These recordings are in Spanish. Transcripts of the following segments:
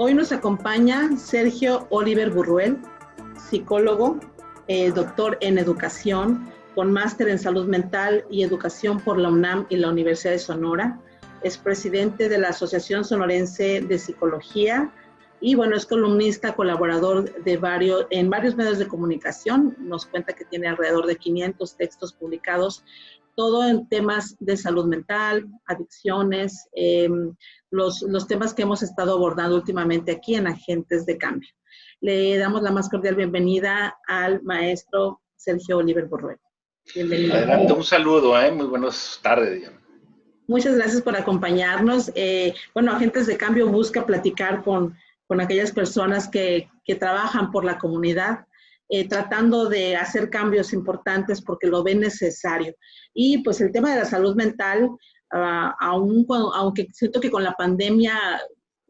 Hoy nos acompaña Sergio Oliver Burruel, psicólogo, doctor en educación, con máster en salud mental y educación por la UNAM y la Universidad de Sonora. Es presidente de la Asociación Sonorense de Psicología y, bueno, es columnista, colaborador en varios medios de comunicación. Nos cuenta que tiene alrededor de 500 textos publicados, todo en temas de salud mental, adicciones, los temas que hemos estado abordando últimamente aquí en Agentes de Cambio. Le damos la más cordial bienvenida al maestro Sergio Oliver Burruel. Bienvenido. Adelante, un saludo, muy buenas tardes. Muchas gracias por acompañarnos. Bueno, Agentes de Cambio busca platicar con aquellas personas que trabajan por la comunidad, tratando de hacer cambios importantes porque lo ven necesario. Y pues el tema de la salud mental, aunque siento que con la pandemia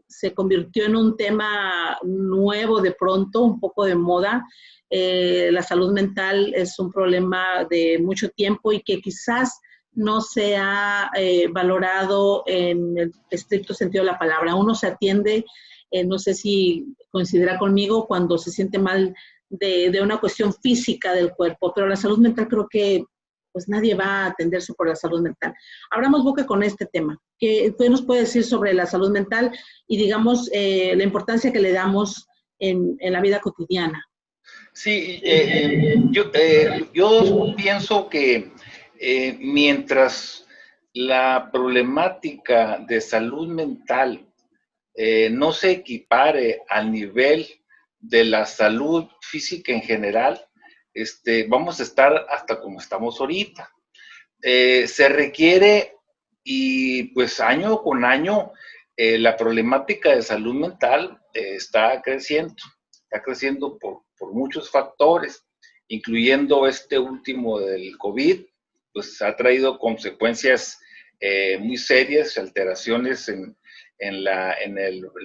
se convirtió en un tema nuevo de pronto, un poco de moda, la salud mental es un problema de mucho tiempo y que quizás no se ha valorado en el estricto sentido de la palabra. Uno se atiende, no sé si coincidirá conmigo, cuando se siente mal de una cuestión física del cuerpo, pero la salud mental creo que pues nadie va a atenderse por la salud mental. Abramos boca con este tema. ¿Qué nos puede decir sobre la salud mental y, digamos, la importancia que le damos en la vida cotidiana? Sí, yo pienso que mientras la problemática de salud mental no se equipare al nivel de la salud física en general, vamos a estar hasta como estamos ahorita. Se requiere, y pues año con año, la problemática de salud mental está creciendo por muchos factores, incluyendo este último del COVID, pues ha traído consecuencias muy serias, alteraciones en la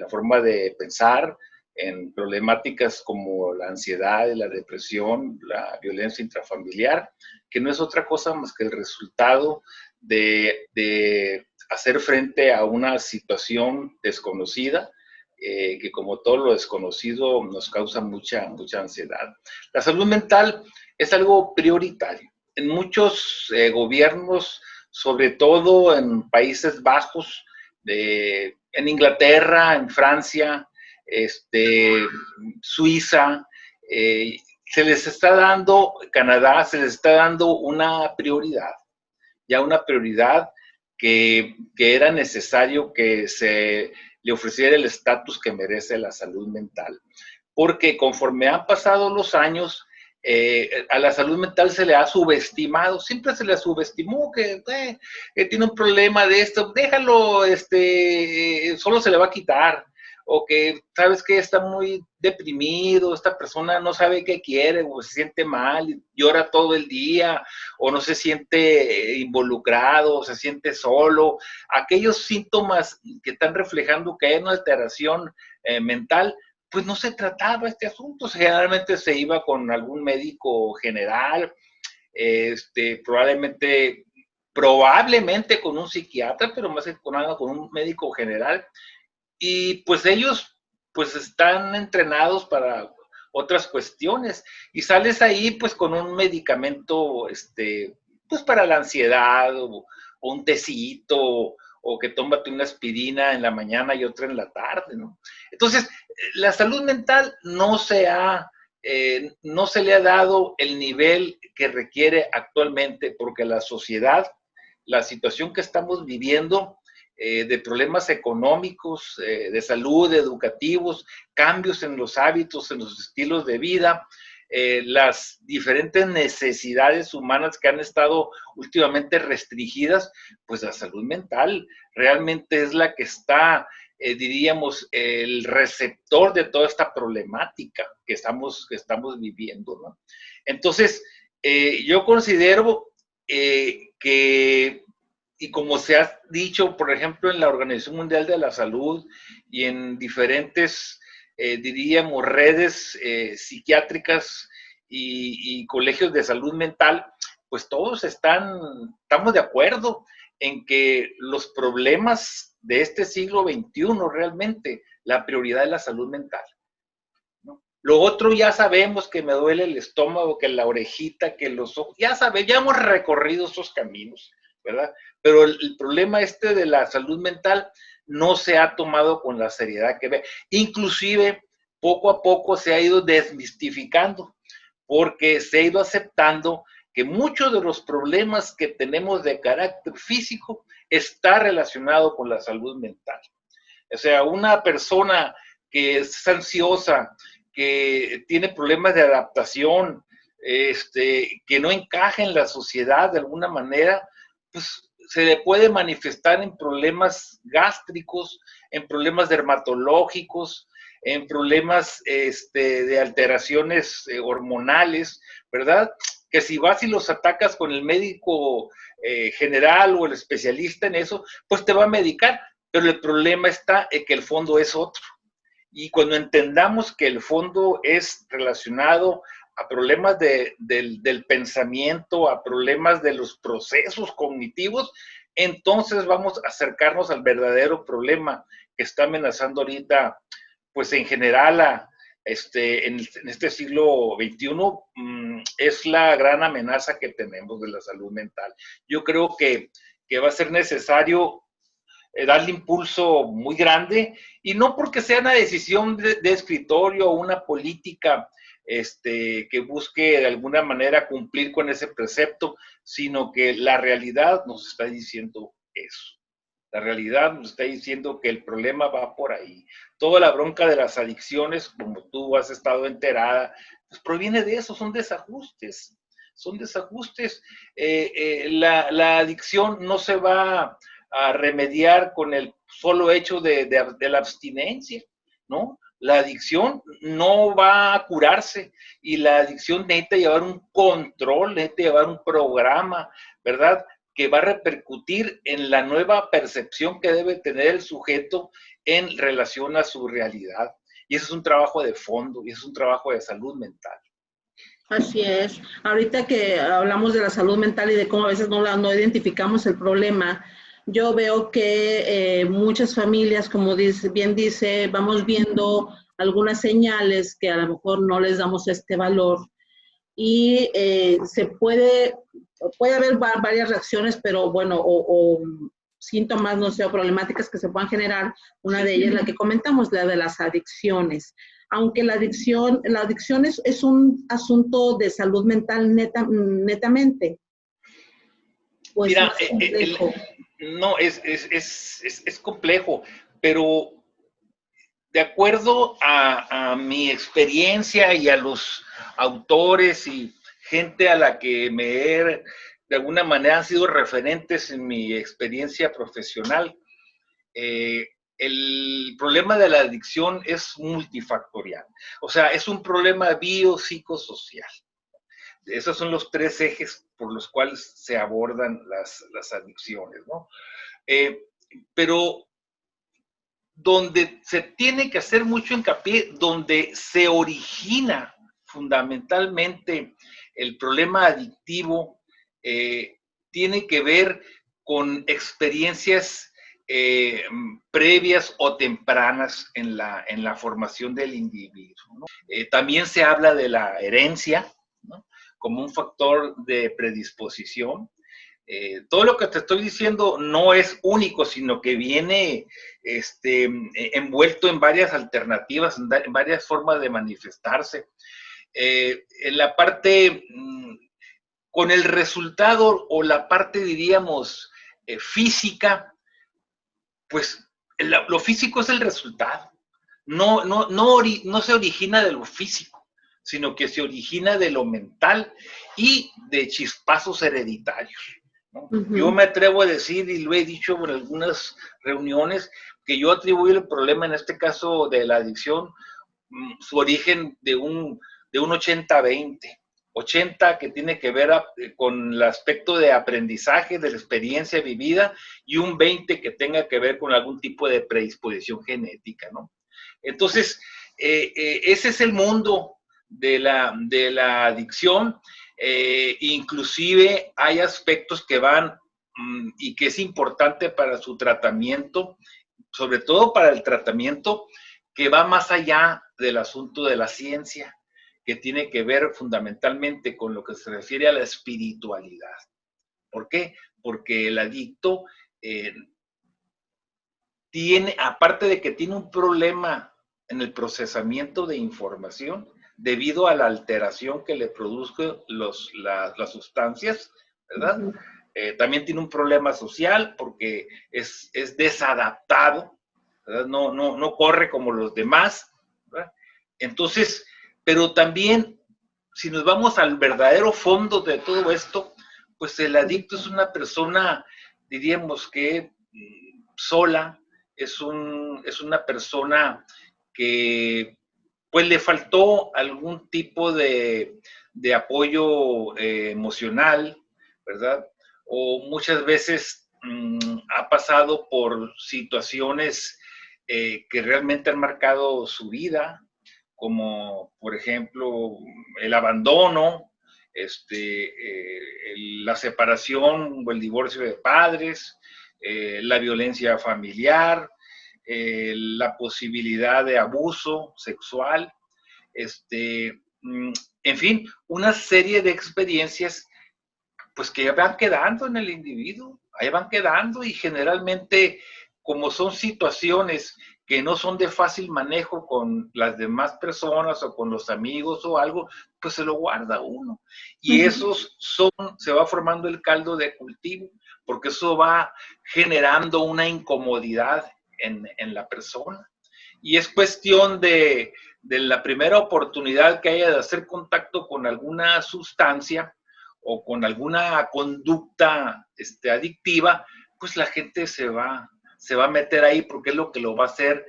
forma de pensar, en problemáticas como la ansiedad, la depresión, la violencia intrafamiliar, que no es otra cosa más que el resultado de hacer frente a una situación desconocida, que como todo lo desconocido nos causa mucha ansiedad. La salud mental es algo prioritario. En muchos gobiernos, sobre todo en Países Bajos, en Inglaterra, en Francia, Suiza, se les está dando, Canadá, se les está dando una prioridad, ya una prioridad que era necesario que se le ofreciera el estatus que merece la salud mental. Porque conforme han pasado los años, a la salud mental se le ha subestimado, siempre se le subestimó que tiene un problema de esto, déjalo, solo se le va a quitar, o que sabes que está muy deprimido, esta persona no sabe qué quiere, o se siente mal, llora todo el día, o no se siente involucrado, o se siente solo. Aquellos síntomas que están reflejando que hay una alteración mental, pues no se trataba este asunto. Generalmente se iba con algún médico general, probablemente con un psiquiatra, pero más que con nada con un médico general. Y pues ellos pues están entrenados para otras cuestiones y sales ahí pues con un medicamento pues para la ansiedad o un tecito o que tómate una aspirina en la mañana y otra en la tarde, ¿no? Entonces, la salud mental no se le ha dado el nivel que requiere actualmente porque la sociedad, la situación que estamos viviendo, de problemas económicos, de salud, educativos, cambios en los hábitos, en los estilos de vida, las diferentes necesidades humanas que han estado últimamente restringidas, pues la salud mental realmente es la que está, diríamos, el receptor de toda esta problemática que estamos viviendo, ¿no? Entonces, yo considero que, y como se ha dicho, por ejemplo, en la Organización Mundial de la Salud y en diferentes, diríamos, redes psiquiátricas y colegios de salud mental, pues todos estamos de acuerdo en que los problemas de este siglo XXI realmente La prioridad es la salud mental, ¿no? Lo otro ya sabemos que me duele el estómago, que la orejita, que los ojos, ya sabemos, ya hemos recorrido esos caminos, ¿verdad? Pero el problema de la salud mental no se ha tomado con la seriedad que ve. Inclusive, poco a poco se ha ido desmistificando, porque se ha ido aceptando que muchos de los problemas que tenemos de carácter físico está relacionado con la salud mental. O sea, una persona que es ansiosa, que tiene problemas de adaptación, que no encaja en la sociedad de alguna manera, pues se le puede manifestar en problemas gástricos, en problemas dermatológicos, en problemas de alteraciones hormonales, ¿verdad? Que si vas y los atacas con el médico general o el especialista en eso, pues te va a medicar, pero el problema está en que el fondo es otro. Y cuando entendamos que el fondo es relacionado a problemas del pensamiento, a problemas de los procesos cognitivos, entonces vamos a acercarnos al verdadero problema que está amenazando ahorita, pues en general, en este siglo XXI, es la gran amenaza que tenemos de la salud mental. Yo creo que va a ser necesario darle impulso muy grande, y no porque sea una decisión de escritorio o una política que busque de alguna manera cumplir con ese precepto, sino que la realidad nos está diciendo eso. La realidad nos está diciendo que el problema va por ahí. Toda la bronca de las adicciones, como tú has estado enterada, pues proviene de eso, son desajustes. Son desajustes. La adicción no se va a remediar con el solo hecho de la abstinencia, ¿no? La adicción no va a curarse, y la adicción necesita llevar un control, necesita llevar un programa, ¿verdad?, que va a repercutir en la nueva percepción que debe tener el sujeto en relación a su realidad. Y eso es un trabajo de fondo, y eso es un trabajo de salud mental. Así es. Ahorita que hablamos de la salud mental y de cómo a veces no identificamos el problema, yo veo que muchas familias, como bien dice, vamos viendo algunas señales que a lo mejor no les damos este valor, y puede haber varias reacciones, pero bueno, o síntomas, no sé, o problemáticas que se puedan generar. Una de ellas, la que comentamos, la de las adicciones. Aunque la adicción es un asunto de salud mental netamente. Pues mira, no, es complejo, pero de acuerdo a mi experiencia y a los autores y gente a la que de alguna manera han sido referentes en mi experiencia profesional, el problema de la adicción es multifactorial. O sea, es un problema biopsicosocial. Esos son los 3 ejes por los cuales se abordan las adicciones, ¿no? Pero donde se tiene que hacer mucho hincapié, donde se origina fundamentalmente el problema adictivo, tiene que ver con experiencias previas o tempranas en la formación del individuo, ¿no? También se habla de la herencia, ¿no?, como un factor de predisposición. Todo lo que te estoy diciendo no es único, sino que viene envuelto en varias alternativas, en varias formas de manifestarse. En la parte con el resultado, o la parte, diríamos, física, pues lo físico es el resultado. No se origina de lo físico, sino que se origina de lo mental y de chispazos hereditarios, ¿no? Uh-huh. Yo me atrevo a decir, y lo he dicho en algunas reuniones, que yo atribuyo el problema, en este caso de la adicción, su origen de un 80-20. 80 que tiene que ver con el aspecto de aprendizaje, de la experiencia vivida, y un 20 que tenga que ver con algún tipo de predisposición genética, ¿no? Entonces, ese es el mundo de la adicción. Inclusive hay aspectos que van y que es importante para su tratamiento, sobre todo para el tratamiento que va más allá del asunto de la ciencia, que tiene que ver fundamentalmente con lo que se refiere a la espiritualidad. ¿Por qué? Porque el adicto tiene, aparte de que tiene un problema en el procesamiento de información, debido a la alteración que le produzcan las sustancias, ¿verdad? También tiene un problema social porque es desadaptado, ¿verdad? No corre como los demás, ¿verdad? Entonces, pero también, si nos vamos al verdadero fondo de todo esto, pues el adicto es una persona, diríamos que sola, es una persona que pues le faltó algún tipo de apoyo emocional, ¿verdad? O muchas veces ha pasado por situaciones que realmente han marcado su vida, como por ejemplo el abandono, la separación o el divorcio de padres, la violencia familiar, la posibilidad de abuso sexual, en fin, una serie de experiencias pues que van quedando en el individuo, ahí van quedando y generalmente como son situaciones que no son de fácil manejo con las demás personas o con los amigos o algo, pues se lo guarda uno. Y esos se va formando el caldo de cultivo, porque eso va generando una incomodidad en la persona. Y es cuestión de la primera oportunidad que haya de hacer contacto con alguna sustancia o con alguna conducta adictiva, pues la gente se va a meter ahí porque es lo que lo va a hacer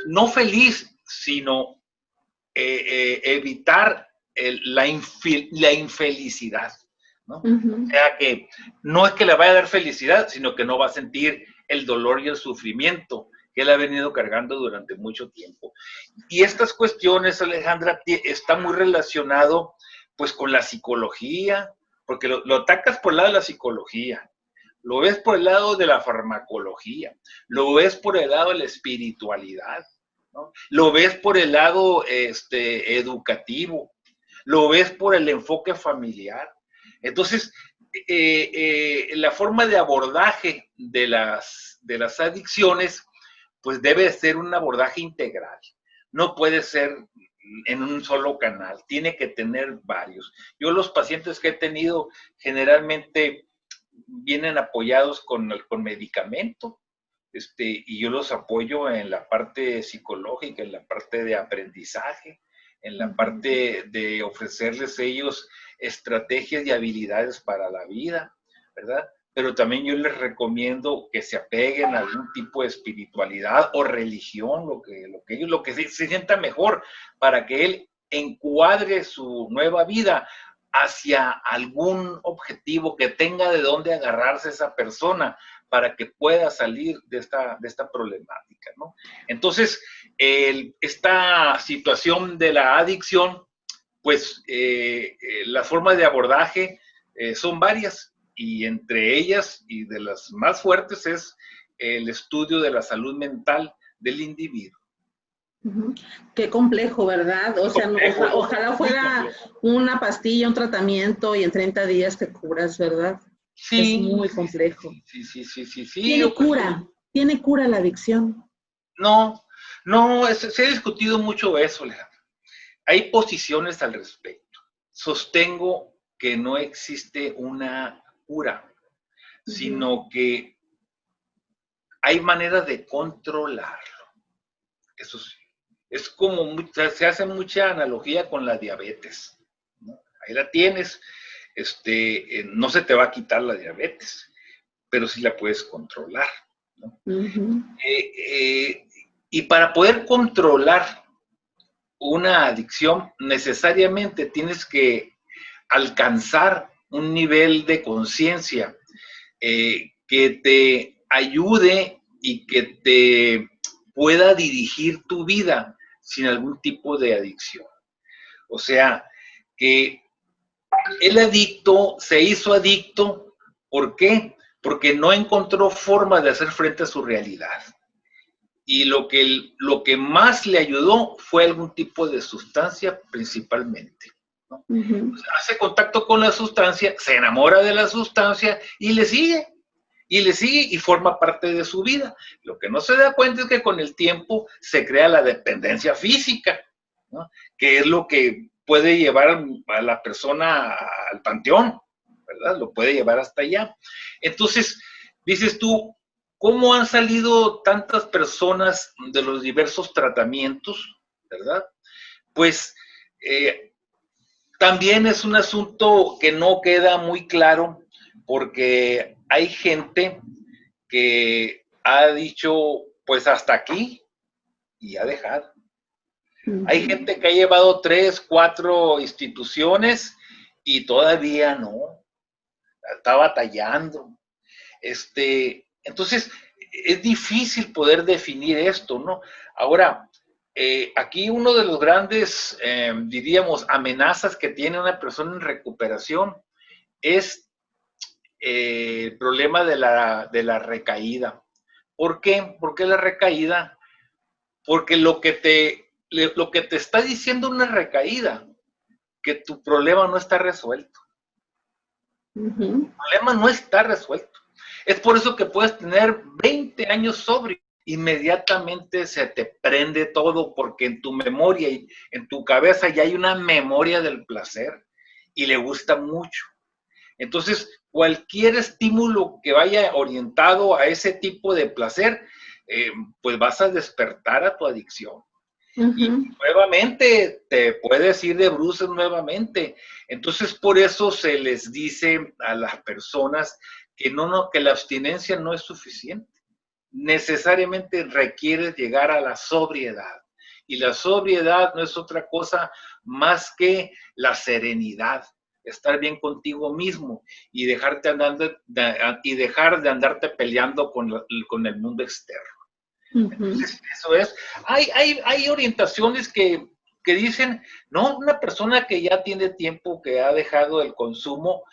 no feliz, sino evitar la infelicidad, ¿no? O sea que no es que le vaya a dar felicidad, sino que no va a sentir el dolor y el sufrimiento que él ha venido cargando durante mucho tiempo. Y estas cuestiones, Alejandra, está muy relacionado pues con la psicología, porque lo atacas por el lado de la psicología, lo ves por el lado de la farmacología, lo ves por el lado de la espiritualidad, ¿no? Lo ves por el lado educativo, lo ves por el enfoque familiar. Entonces, la forma de abordaje de las adicciones, pues debe ser un abordaje integral. No puede ser en un solo canal, tiene que tener varios. Yo los pacientes que he tenido generalmente vienen apoyados con medicamento, y yo los apoyo en la parte psicológica, en la parte de aprendizaje, en la parte de ofrecerles ellos estrategias y habilidades para la vida, ¿verdad? Pero también yo les recomiendo que se apeguen a algún tipo de espiritualidad o religión, lo que se sienta mejor, para que él encuadre su nueva vida hacia algún objetivo, que tenga de dónde agarrarse esa persona para que pueda salir de esta problemática, ¿no? Entonces, esta situación de la adicción, pues las formas de abordaje son varias, y entre ellas, y de las más fuertes, es el estudio de la salud mental del individuo. Qué complejo, ¿verdad? O sea, ojalá fuera una pastilla, un tratamiento y en 30 días te curas, ¿verdad? Sí. Es muy complejo. Sí. ¿Tiene cura la adicción? No, se ha discutido mucho eso, Alejandro. Hay posiciones al respecto. Sostengo que no existe una cura, sino que hay maneras de controlarlo. Eso sí. Es como, se hace mucha analogía con la diabetes, ¿no? Ahí la tienes, no se te va a quitar la diabetes, pero sí la puedes controlar, ¿no? Y para poder controlar una adicción, necesariamente tienes que alcanzar un nivel de conciencia que te ayude y que te pueda dirigir tu vida sin algún tipo de adicción. O sea, que el adicto se hizo adicto, ¿por qué? Porque no encontró forma de hacer frente a su realidad. y lo que más le ayudó fue algún tipo de sustancia principalmente, ¿no? Pues hace contacto con la sustancia, se enamora de la sustancia y le sigue. Y le sigue y forma parte de su vida. Lo que no se da cuenta es que con el tiempo se crea la dependencia física, ¿no? Que es lo que puede llevar a la persona al panteón, ¿verdad? Lo puede llevar hasta allá. Entonces, dices tú, ¿cómo han salido tantas personas de los diversos tratamientos, ¿verdad? Pues también es un asunto que no queda muy claro porque hay gente que ha dicho, pues hasta aquí y ha dejado. Hay gente que ha llevado 3, 4 instituciones y todavía no, está batallando. Entonces, es difícil poder definir esto, ¿no? Ahora, aquí uno de los grandes, diríamos, amenazas que tiene una persona en recuperación es el problema de la recaída. ¿Por qué? ¿Por qué la recaída? Porque lo que te está diciendo una recaída, que tu problema no está resuelto. El problema no está resuelto. Es por eso que puedes tener 20 años sobrio. Inmediatamente se te prende todo porque en tu memoria y en tu cabeza ya hay una memoria del placer y le gusta mucho. Entonces, cualquier estímulo que vaya orientado a ese tipo de placer, pues vas a despertar a tu adicción. Y nuevamente te puedes ir de bruces nuevamente. Entonces, por eso se les dice a las personas que la abstinencia no es suficiente. Necesariamente requieres llegar a la sobriedad. Y la sobriedad no es otra cosa más que la serenidad, estar bien contigo mismo y dejar de andarte peleando con el mundo externo. Entonces, eso es. Hay orientaciones que dicen, no, una persona que ya tiene tiempo, que ha dejado el consumo,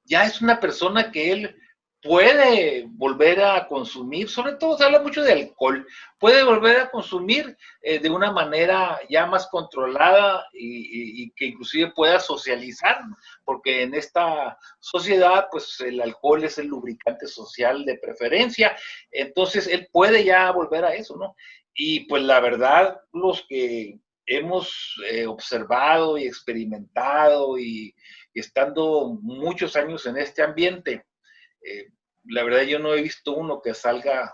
ya es una persona que él puede volver a consumir, sobre todo se habla mucho de alcohol, puede volver a consumir de una manera ya más controlada y que inclusive pueda socializar, porque en esta sociedad pues el alcohol es el lubricante social de preferencia, entonces él puede ya volver a eso, ¿no? Y pues la verdad, los que hemos observado y experimentado y estando muchos años en este ambiente, la verdad yo no he visto uno que salga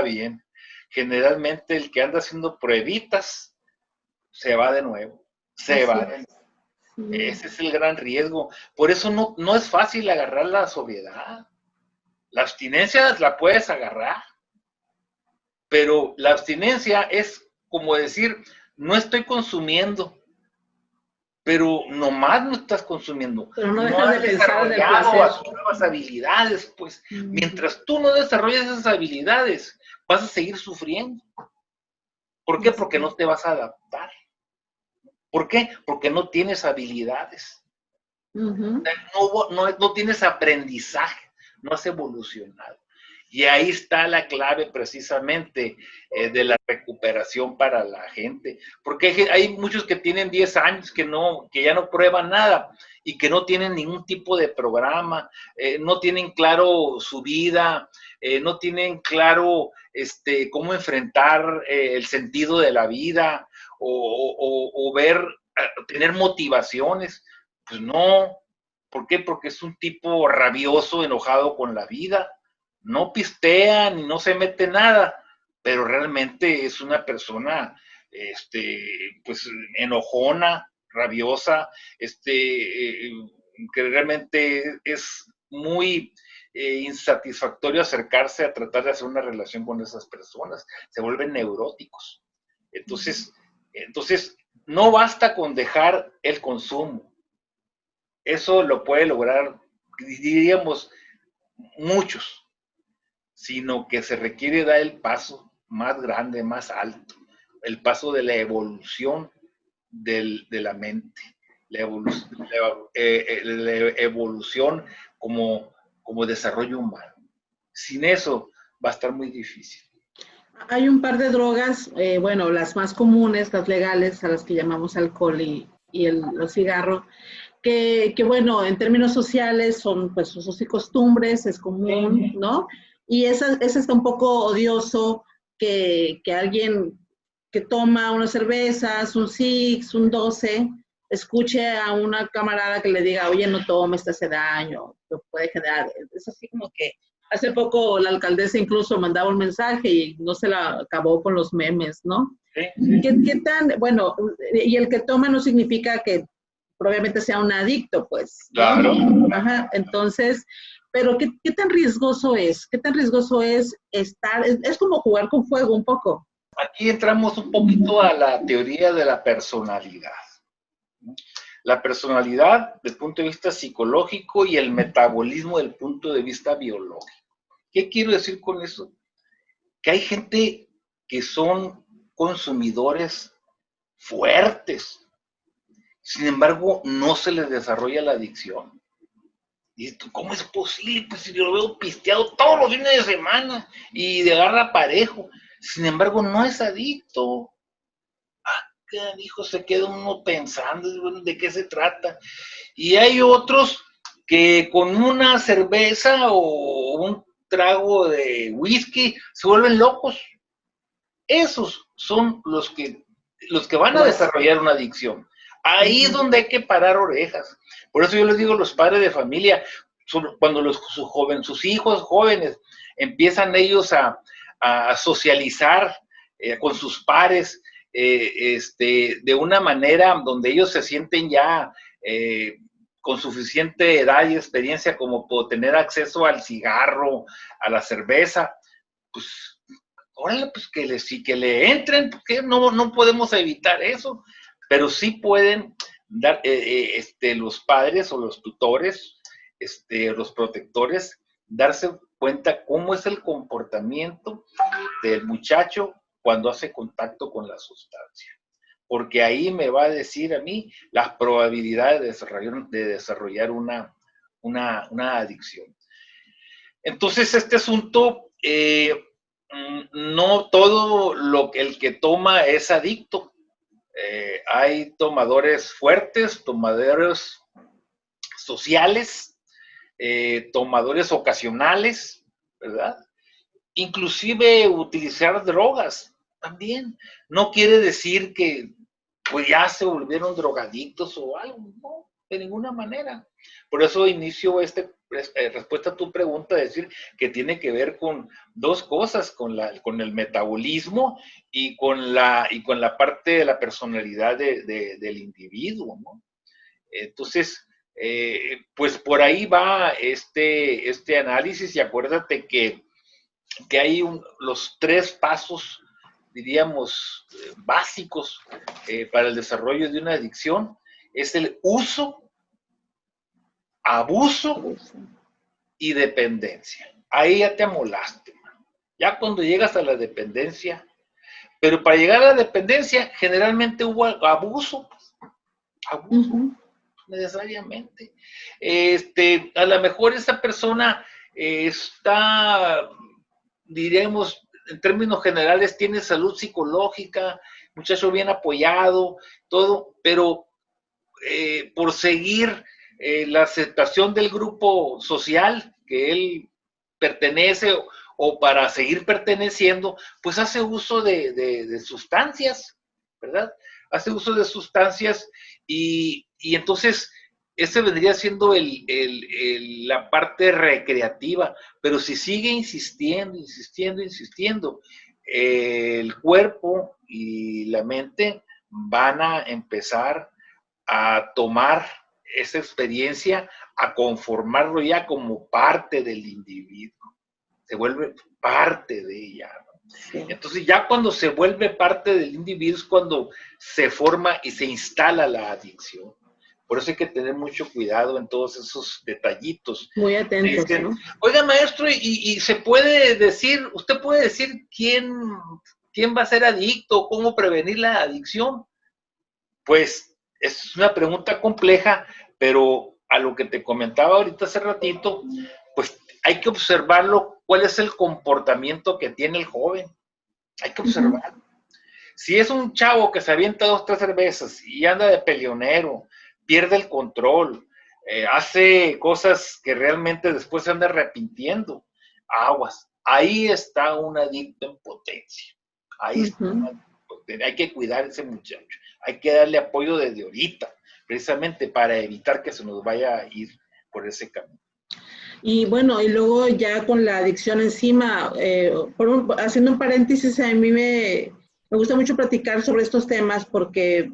bien. Generalmente el que anda haciendo pruebitas se va de nuevo, se va de nuevo. Ese es el gran riesgo. Por eso no es fácil agarrar la sobriedad. La abstinencia la puedes agarrar, pero la abstinencia es como decir, no estoy consumiendo, pero nomás no estás consumiendo. Pero no dejas de pensar en el placer. Nuevas habilidades, pues. Mientras tú no desarrolles esas habilidades, vas a seguir sufriendo. ¿Por qué? Porque no te vas a adaptar. ¿Por qué? Porque no tienes habilidades. No tienes aprendizaje, no has evolucionado. Y ahí está la clave precisamente de la recuperación para la gente. Porque hay muchos que tienen 10 años que ya no prueban nada y que no tienen ningún tipo de programa, no tienen claro su vida, no tienen claro cómo enfrentar el sentido de la vida o tener motivaciones. Pues no. ¿Por qué? Porque es un tipo rabioso, enojado con la vida. No pistea ni no se mete nada, pero realmente es una persona, pues, enojona, rabiosa, que realmente es muy insatisfactorio acercarse a tratar de hacer una relación con esas personas. Se vuelven neuróticos. Entonces, no basta con dejar el consumo. Eso lo puede lograr, diríamos, muchos, sino que se requiere dar el paso más grande, más alto, el paso de la evolución de la mente, la evolución como desarrollo humano. Sin eso va a estar muy difícil. Hay un par de drogas, bueno, las más comunes, las legales, a las que llamamos alcohol y los cigarros, bueno, en términos sociales son pues usos y costumbres, es común, ¿no? Y esa está un poco odioso que alguien que toma unas cervezas, un six, un 12, escuche a una camarada que le diga, oye, no tomes, te hace daño, te puede generar. Es así como que hace poco la alcaldesa incluso mandaba un mensaje y no se la acabó con los memes, ¿no? Sí. ¿Qué tan, bueno, y el que toma no significa que probablemente sea un adicto, pues, ¿no? Claro. Ajá, entonces, pero ¿qué tan riesgoso es? ¿Qué tan riesgoso es estar? Es como jugar con fuego un poco. Aquí entramos un poquito a la teoría de la personalidad. La personalidad desde el punto de vista psicológico y el metabolismo desde el punto de vista biológico. ¿Qué quiero decir con eso? Que hay gente que son consumidores fuertes, sin embargo, no se les desarrolla la adicción. Y esto, ¿cómo es posible? Pues si yo lo veo pisteado todos los fines de semana y de agarra parejo. Sin embargo, no es adicto. ¿Qué dijo? Se queda uno pensando de qué se trata. Y hay otros que con una cerveza o un trago de whisky se vuelven locos. Esos son los que van a desarrollar una adicción. Ahí es donde hay que parar orejas. Por eso yo les digo a los padres de familia, cuando sus hijos jóvenes empiezan ellos a socializar con sus pares, de una manera donde ellos se sienten ya con suficiente edad y experiencia como por tener acceso al cigarro, a la cerveza, pues órale, pues que le entren, porque no podemos evitar eso, pero sí pueden dar, los padres o los tutores, los protectores, darse cuenta cómo es el comportamiento del muchacho cuando hace contacto con la sustancia. Porque ahí me va a decir a mí las probabilidades de desarrollar una adicción. Entonces, este asunto, no todo el que toma es adicto. Hay tomadores fuertes, tomadores sociales, tomadores ocasionales, ¿verdad? Inclusive utilizar drogas también. No quiere decir que pues ya se volvieron drogadictos o algo, no, de ninguna manera. Por eso inicio respuesta a tu pregunta, decir que tiene que ver con dos cosas, con el metabolismo y con la parte de la personalidad del individuo, ¿no? Entonces, pues por ahí va este análisis y acuérdate que hay los tres pasos, diríamos, básicos para el desarrollo de una adicción. Es el uso, abuso y dependencia. Ahí ya te amolaste. Ya cuando llegas a la dependencia, pero para llegar a la dependencia generalmente hubo abuso, necesariamente. A lo mejor esa persona está, diríamos, en términos generales, tiene salud psicológica, muchacho bien apoyado, todo, pero por seguir la aceptación del grupo social que él pertenece o para seguir perteneciendo, pues hace uso de sustancias, ¿verdad? Hace uso de sustancias y entonces ese vendría siendo la parte recreativa, pero si sigue insistiendo, el cuerpo y la mente van a empezar a tomar esa experiencia, a conformarlo ya como parte del individuo. Se vuelve parte de ella, ¿no? Sí. Entonces ya cuando se vuelve parte del individuo es cuando se forma y se instala la adicción. Por eso hay que tener mucho cuidado en todos esos detallitos. Muy atentos, dicen, ¿no? oiga, maestro, y se puede decir, usted puede decir quién va a ser adicto, cómo prevenir la adicción. Pues es una pregunta compleja, pero a lo que te comentaba ahorita hace ratito, pues hay que observarlo, cuál es el comportamiento que tiene el joven. Hay que observar. Si es un chavo que se avienta 2, 3 cervezas y anda de peleonero, pierde el control, hace cosas que realmente después se anda arrepintiendo, aguas. Ahí está un adicto en potencia. Ahí está un adicto en potencia. Hay que cuidar a ese muchacho. Hay que darle apoyo desde ahorita, precisamente para evitar que se nos vaya a ir por ese camino. Y bueno, y luego ya con la adicción encima, haciendo un paréntesis, a mí me gusta mucho platicar sobre estos temas porque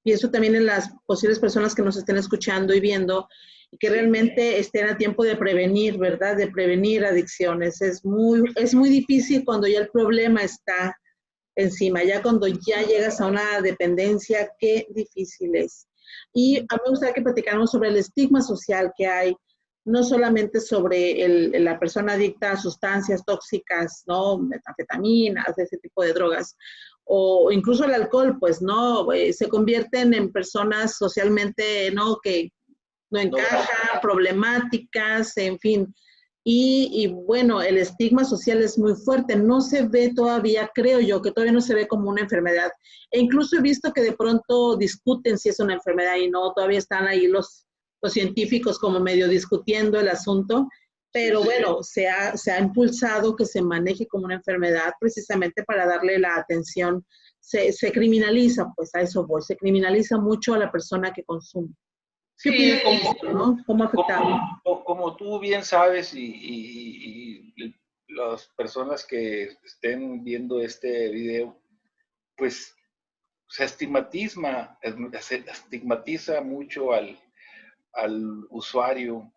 pienso también en las posibles personas que nos estén escuchando y viendo y que realmente estén a tiempo de prevenir, ¿verdad? De prevenir adicciones. Es muy difícil cuando ya el problema está encima, ya cuando ya llegas a una dependencia, qué difícil es. Y a mí me gustaría que platicáramos sobre el estigma social que hay, no solamente sobre la persona adicta a sustancias tóxicas, ¿no? Metanfetaminas, ese tipo de drogas, o incluso el alcohol, pues, ¿no? Se convierten en personas socialmente, ¿no? Que no encajan, problemáticas, en fin. Y bueno, el estigma social es muy fuerte, no se ve todavía, creo yo, que todavía no se ve como una enfermedad. E incluso he visto que de pronto discuten si es una enfermedad y no, todavía están ahí los científicos como medio discutiendo el asunto, pero bueno, se ha impulsado que se maneje como una enfermedad precisamente para darle la atención. Se criminaliza, pues a eso voy, se criminaliza mucho a la persona que consume. ¿Qué Sí, opinas de esto, no? ¿Cómo ha afectado? como tú bien sabes y las personas que estén viendo este video, pues se estigmatiza mucho al usuario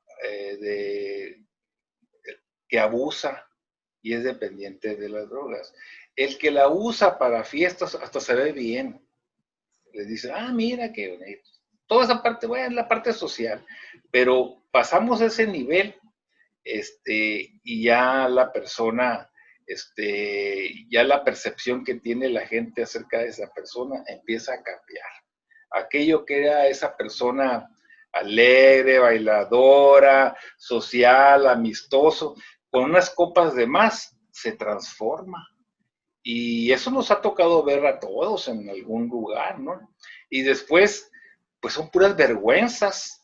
que abusa y es dependiente de las drogas. El que la usa para fiestas hasta se ve bien. Le dice, mira qué bonito. Toda esa parte, bueno, la parte social, pero pasamos ese nivel, y ya la persona, ya la percepción que tiene la gente acerca de esa persona empieza a cambiar. Aquello que era esa persona alegre, bailadora, social, amistoso, con unas copas de más, se transforma. Y eso nos ha tocado ver a todos en algún lugar, ¿no? Y después, pues son puras vergüenzas,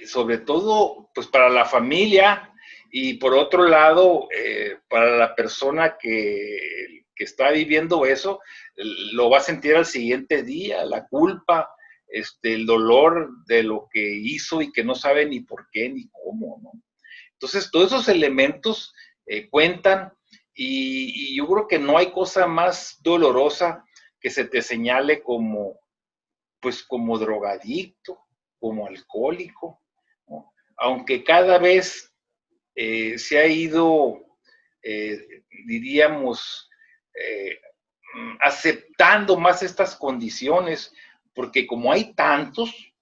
sobre todo, pues para la familia y por otro lado, para la persona que está viviendo eso, lo va a sentir al siguiente día, la culpa, el dolor de lo que hizo y que no sabe ni por qué ni cómo, ¿no? Entonces, todos esos elementos cuentan y yo creo que no hay cosa más dolorosa que se te señale como, pues, como drogadicto, como alcohólico, ¿no? Aunque cada vez se ha ido, diríamos, aceptando más estas condiciones, porque como hay tantos,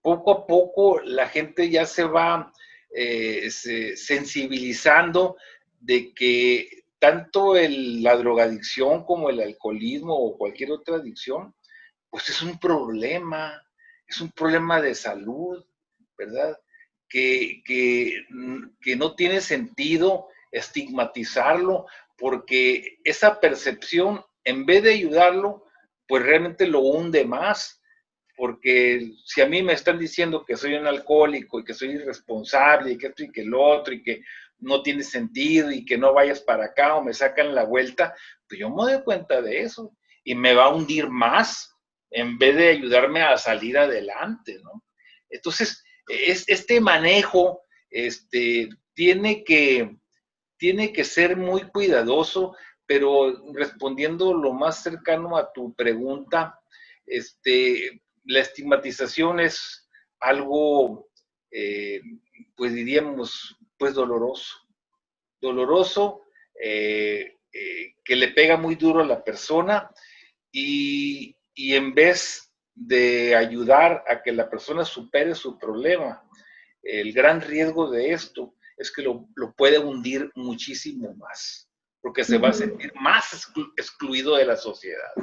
poco a poco la gente ya se va sensibilizando de que tanto la drogadicción como el alcoholismo o cualquier otra adicción, pues es un problema de salud, ¿verdad? Que no tiene sentido estigmatizarlo porque esa percepción, en vez de ayudarlo, pues realmente lo hunde más porque si a mí me están diciendo que soy un alcohólico y que soy irresponsable y que esto y que lo otro y que no tiene sentido y que no vayas para acá o me sacan la vuelta, pues yo me doy cuenta de eso y me va a hundir más en vez de ayudarme a salir adelante, ¿no? Entonces, este manejo tiene que ser muy cuidadoso, pero respondiendo lo más cercano a tu pregunta, la estigmatización es algo, pues diríamos, pues doloroso, que le pega muy duro a la persona y en vez de ayudar a que la persona supere su problema, el gran riesgo de esto es que lo puede hundir muchísimo más, porque se va a sentir más excluido de la sociedad.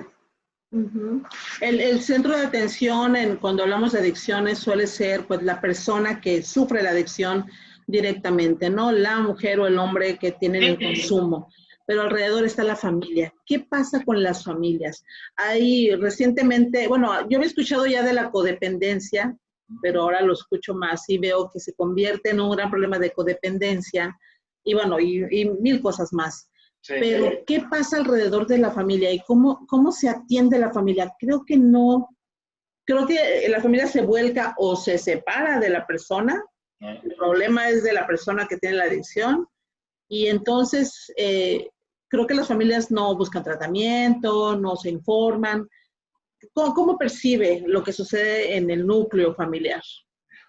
El centro de atención cuando hablamos de adicciones suele ser pues la persona que sufre la adicción directamente, ¿no? La mujer o el hombre que tienen el consumo. pero alrededor está la familia. ¿Qué pasa con las familias? Hay recientemente, bueno, yo había escuchado ya de la codependencia, pero ahora lo escucho más y veo que se convierte en un gran problema de codependencia y bueno, y mil cosas más. Sí. Pero, ¿qué pasa alrededor de la familia y cómo se atiende la familia? Creo que no, creo que la familia se vuelca o se separa de la persona. El problema es de la persona que tiene la adicción y entonces creo que las familias no buscan tratamiento, no se informan. ¿Cómo percibe lo que sucede en el núcleo familiar?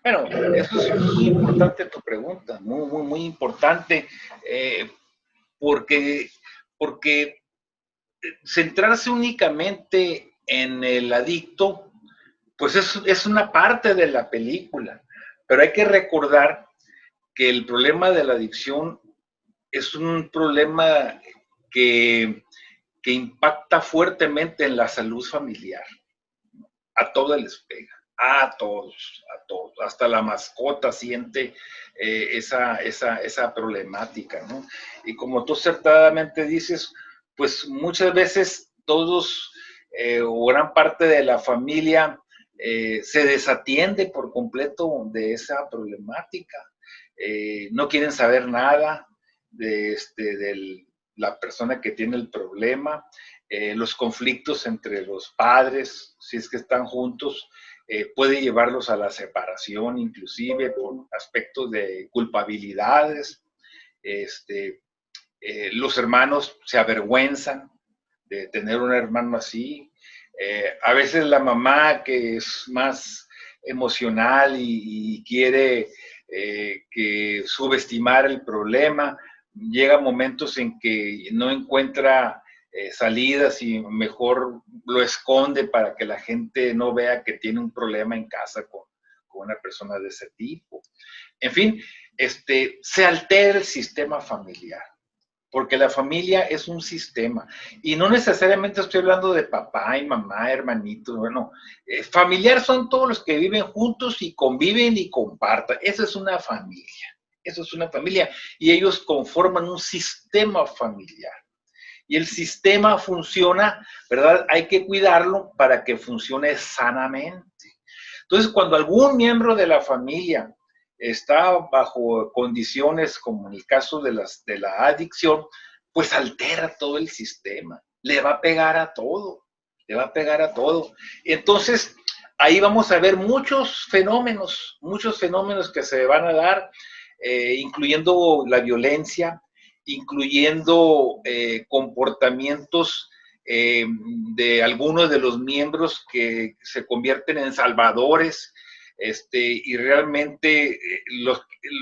Bueno, eso es muy importante tu pregunta, muy, muy, muy importante, porque, porque centrarse únicamente en el adicto, pues es una parte de la película, pero hay que recordar que el problema de la adicción es un problema que, que impacta fuertemente en la salud familiar. A todos les pega, a todos, hasta la mascota siente esa problemática, ¿no? Y como tú acertadamente dices, pues muchas veces todos o gran parte de la familia se desatiende por completo de esa problemática. No quieren saber nada de la persona que tiene el problema, los conflictos entre los padres, si es que están juntos, puede llevarlos a la separación, inclusive por aspectos de culpabilidades. Los hermanos se avergüenzan de tener un hermano así. A veces la mamá, que es más emocional y quiere que subestimar el problema, llega momentos en que no encuentra salidas y mejor lo esconde para que la gente no vea que tiene un problema en casa con una persona de ese tipo. En fin, se altera el sistema familiar, porque la familia es un sistema, y no necesariamente estoy hablando de papá y mamá, hermanitos, bueno, familiar son todos los que viven juntos y conviven y comparten, esa es una familia, eso es una familia, y ellos conforman un sistema familiar. Y el sistema funciona, ¿verdad? Hay que cuidarlo para que funcione sanamente. Entonces, cuando algún miembro de la familia está bajo condiciones como en el caso de la adicción, pues altera todo el sistema, le va a pegar a todo, le va a pegar a todo. Entonces, ahí vamos a ver muchos fenómenos que se van a dar, incluyendo la violencia, incluyendo comportamientos de algunos de los miembros que se convierten en salvadores, y realmente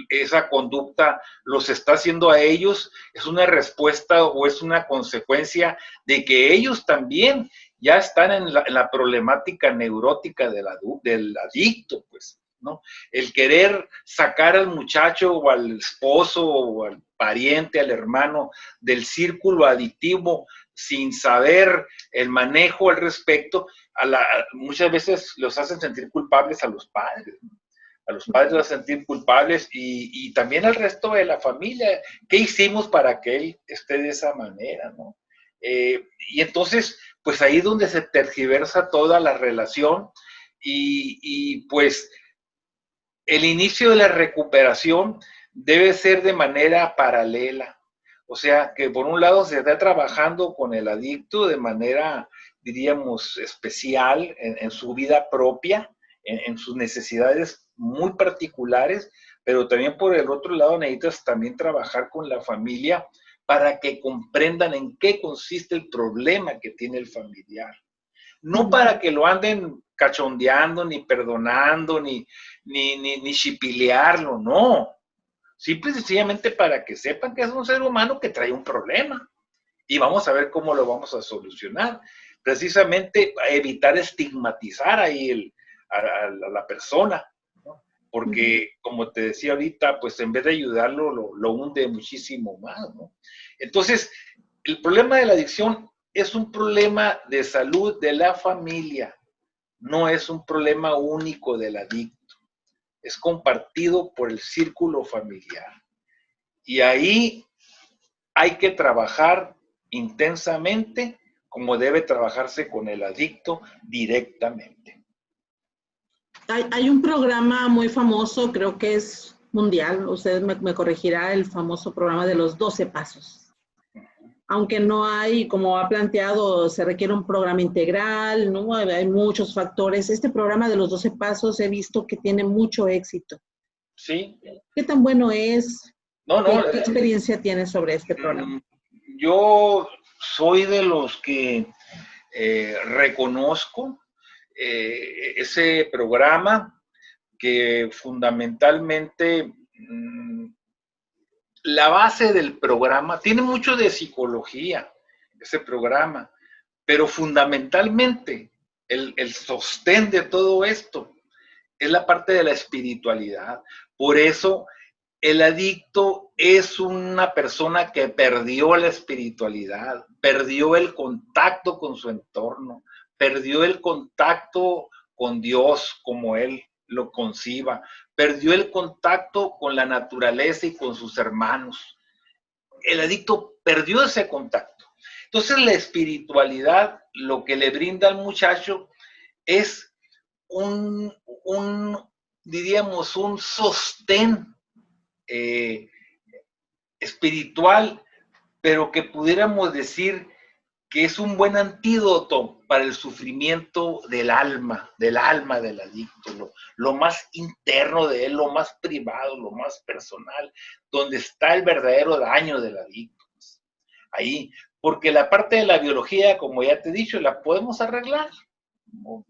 esa conducta los está haciendo a ellos, es una respuesta o es una consecuencia de que ellos también ya están en la problemática neurótica del adicto, pues, ¿no? El querer sacar al muchacho o al esposo o al pariente, al hermano del círculo adictivo sin saber el manejo al respecto, muchas veces los hacen sentir culpables a los padres, ¿no? A los padres los hacen sentir culpables y también al resto de la familia. ¿Qué hicimos para que él esté de esa manera, no? Y entonces, pues ahí es donde se tergiversa toda la relación y pues el inicio de la recuperación debe ser de manera paralela. O sea, que por un lado se está trabajando con el adicto de manera, diríamos, especial en su vida propia, en sus necesidades muy particulares, pero también por el otro lado necesitas también trabajar con la familia para que comprendan en qué consiste el problema que tiene el familiar. No para que lo anden cachondeando, ni perdonando, ni chipilearlo, no. Simple y sencillamente para que sepan que es un ser humano que trae un problema. Y vamos a ver cómo lo vamos a solucionar. Precisamente evitar estigmatizar ahí a la persona, ¿no? Porque, como te decía ahorita, pues en vez de ayudarlo, lo hunde muchísimo más, ¿no? Entonces, el problema de la adicción es un problema de salud de la familia, no es un problema único del adicto, es compartido por el círculo familiar. Y ahí hay que trabajar intensamente como debe trabajarse con el adicto directamente. Hay un programa muy famoso, creo que es mundial, usted me corregirá, el famoso programa de los 12 pasos. Aunque no hay, como ha planteado, se requiere un programa integral, ¿no? Hay muchos factores. Este programa de los 12 pasos he visto que tiene mucho éxito. Sí. ¿Qué tan bueno es? No, ¿Qué experiencia tienes sobre este programa? Yo soy de los que reconozco ese programa que fundamentalmente la base del programa tiene mucho de psicología, ese programa, pero fundamentalmente el sostén de todo esto es la parte de la espiritualidad. Por eso el adicto es una persona que perdió la espiritualidad, perdió el contacto con su entorno, perdió el contacto con Dios como él lo conciba, perdió el contacto con la naturaleza y con sus hermanos. El adicto perdió ese contacto. Entonces la espiritualidad lo que le brinda al muchacho es diríamos, un sostén espiritual, pero que pudiéramos decir que es un buen antídoto para el sufrimiento del alma del adicto, lo más interno de él, lo más privado, lo más personal, donde está el verdadero daño del adicto. Ahí, porque la parte de la biología, como ya te he dicho, la podemos arreglar.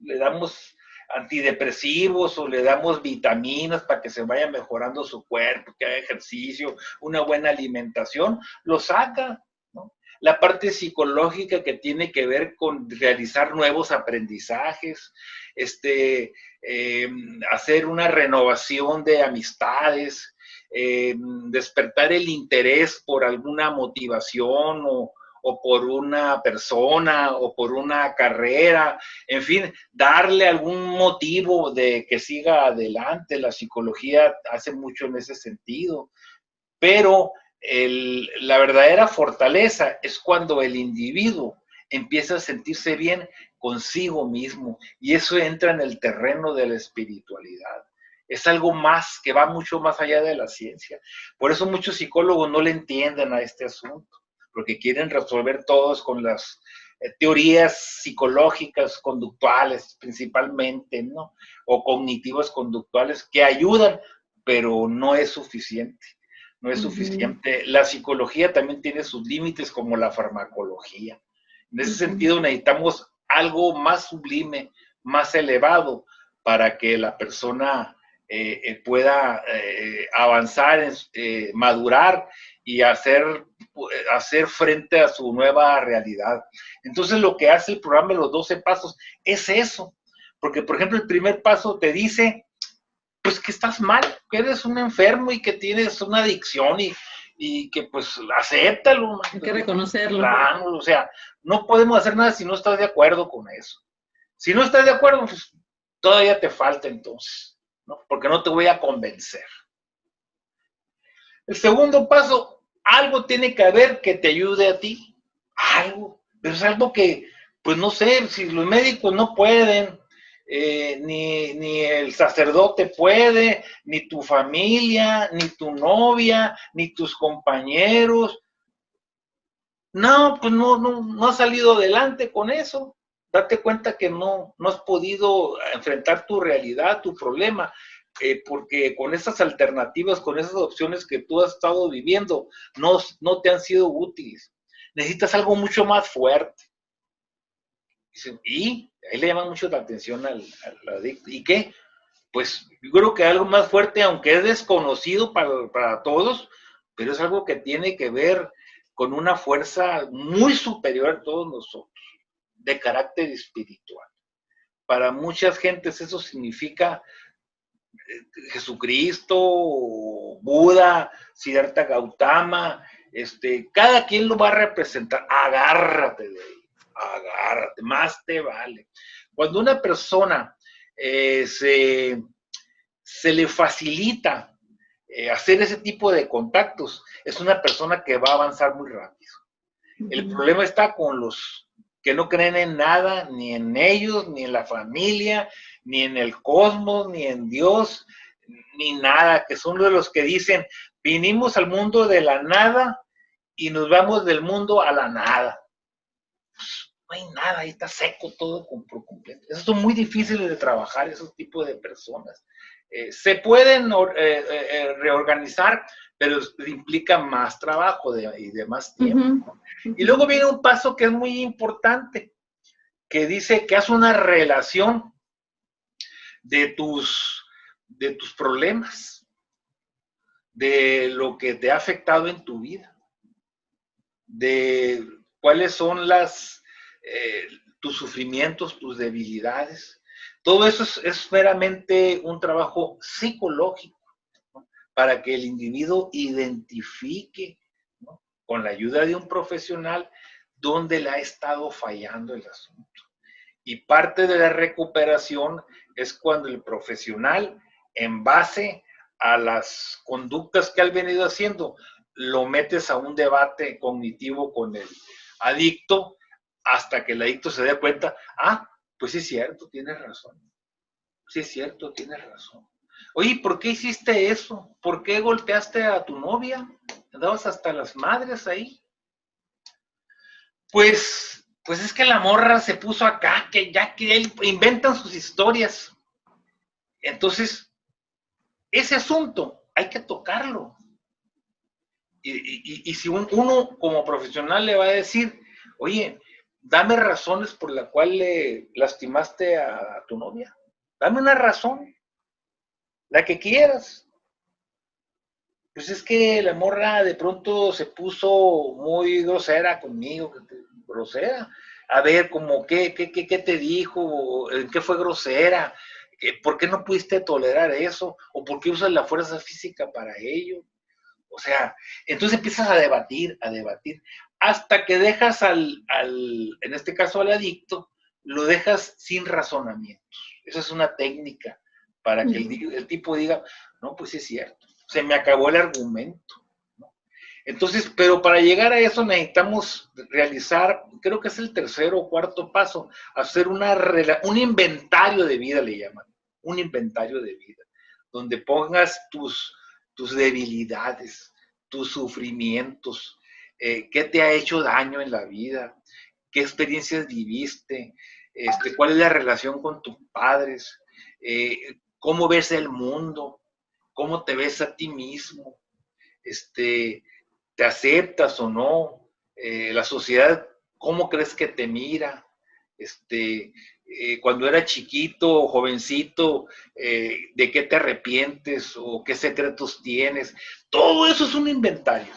Le damos antidepresivos o le damos vitaminas para que se vaya mejorando su cuerpo, que haga ejercicio, una buena alimentación, lo saca, ¿no? La parte psicológica que tiene que ver con realizar nuevos aprendizajes, hacer una renovación de amistades, despertar el interés por alguna motivación o por una persona o por una carrera, en fin, darle algún motivo de que siga adelante. La psicología hace mucho en ese sentido, pero la verdadera fortaleza es cuando el individuo empieza a sentirse bien consigo mismo y eso entra en el terreno de la espiritualidad. Es algo más que va mucho más allá de la ciencia. Por eso muchos psicólogos no le entienden a este asunto, porque quieren resolver todos con las teorías psicológicas, conductuales principalmente, ¿no? O cognitivas conductuales que ayudan, pero no es suficiente. No es suficiente. La psicología también tiene sus límites como la farmacología. En ese sentido necesitamos algo más sublime, más elevado, para que la persona pueda avanzar, madurar y hacer frente a su nueva realidad. Entonces lo que hace el programa de los 12 pasos es eso. Porque, por ejemplo, el primer paso te dice pues que estás mal, que eres un enfermo y que tienes una adicción y que pues acéptalo. Hay que reconocerlo. Claro, o sea, no podemos hacer nada si no estás de acuerdo con eso. Si no estás de acuerdo, pues todavía te falta entonces, ¿no? Porque no te voy a convencer. El segundo paso, algo tiene que haber que te ayude a ti, algo, pero es algo que, pues no sé, si los médicos no pueden, ni el sacerdote puede, ni tu familia, ni tu novia, ni tus compañeros. No, pues no has salido adelante con eso. Date cuenta que no has podido enfrentar tu realidad, tu problema, porque con esas alternativas, con esas opciones que tú has estado viviendo, no te han sido útiles. Necesitas algo mucho más fuerte. Y ahí le llama mucho la atención al adicto. ¿Y qué? Pues yo creo que algo más fuerte, aunque es desconocido para todos, pero es algo que tiene que ver con una fuerza muy superior a todos nosotros, de carácter espiritual. Para muchas gentes eso significa Jesucristo, Buda, Siddhartha Gautama, cada quien lo va a representar. Agárrate de ahí, agárrate, más te vale. Cuando una persona se le facilita hacer ese tipo de contactos, es una persona que va a avanzar muy rápido. El problema está con los que no creen en nada, ni en ellos, ni en la familia, ni en el cosmos, ni en Dios, ni nada, que son de los que dicen, vinimos al mundo de la nada y nos vamos del mundo a la nada. Pues, no hay nada, ahí está seco todo por completo. Esos son muy difíciles de trabajar, esos tipos de personas. Se pueden reorganizar, pero implica más trabajo y de más tiempo. Y luego viene un paso que es muy importante, que dice que haz una relación de tus problemas, de lo que te ha afectado en tu vida, de cuáles son tus sufrimientos, tus debilidades. Todo eso es meramente un trabajo psicológico, ¿no? Para que el individuo identifique, ¿no? Con la ayuda de un profesional dónde le ha estado fallando el asunto. Y parte de la recuperación es cuando el profesional, en base a las conductas que ha venido haciendo, lo metes a un debate cognitivo con el adicto hasta que el adicto se dé cuenta, pues sí es cierto, tienes razón. Sí es cierto, tienes razón. Oye, ¿por qué hiciste eso? ¿Por qué golpeaste a tu novia? ¿Andabas hasta las madres ahí? Pues es que la morra se puso acá, que ya que él inventan sus historias. Entonces, ese asunto hay que tocarlo. Y si uno como profesional le va a decir, oye, dame razones por la cual le lastimaste a tu novia. Dame una razón, la que quieras. Pues es que la morra de pronto se puso muy grosera conmigo, grosera. A ver, como qué te dijo, en qué fue grosera, por qué no pudiste tolerar eso, o por qué usas la fuerza física para ello. O sea, entonces empiezas a debatir, hasta que dejas en este caso al adicto, lo dejas sin razonamientos. Esa es una técnica para que el tipo diga, no, pues es cierto, se me acabó el argumento, ¿no? Entonces, pero para llegar a eso necesitamos realizar, creo que es el tercer o cuarto paso, hacer un inventario de vida, le llaman, un inventario de vida, donde pongas tus debilidades, tus sufrimientos, qué te ha hecho daño en la vida, qué experiencias viviste, cuál es la relación con tus padres, cómo ves el mundo, cómo te ves a ti mismo, te aceptas o no, la sociedad, cómo crees que te mira, cuando era chiquito o jovencito, de qué te arrepientes o qué secretos tienes. Todo eso es un inventario.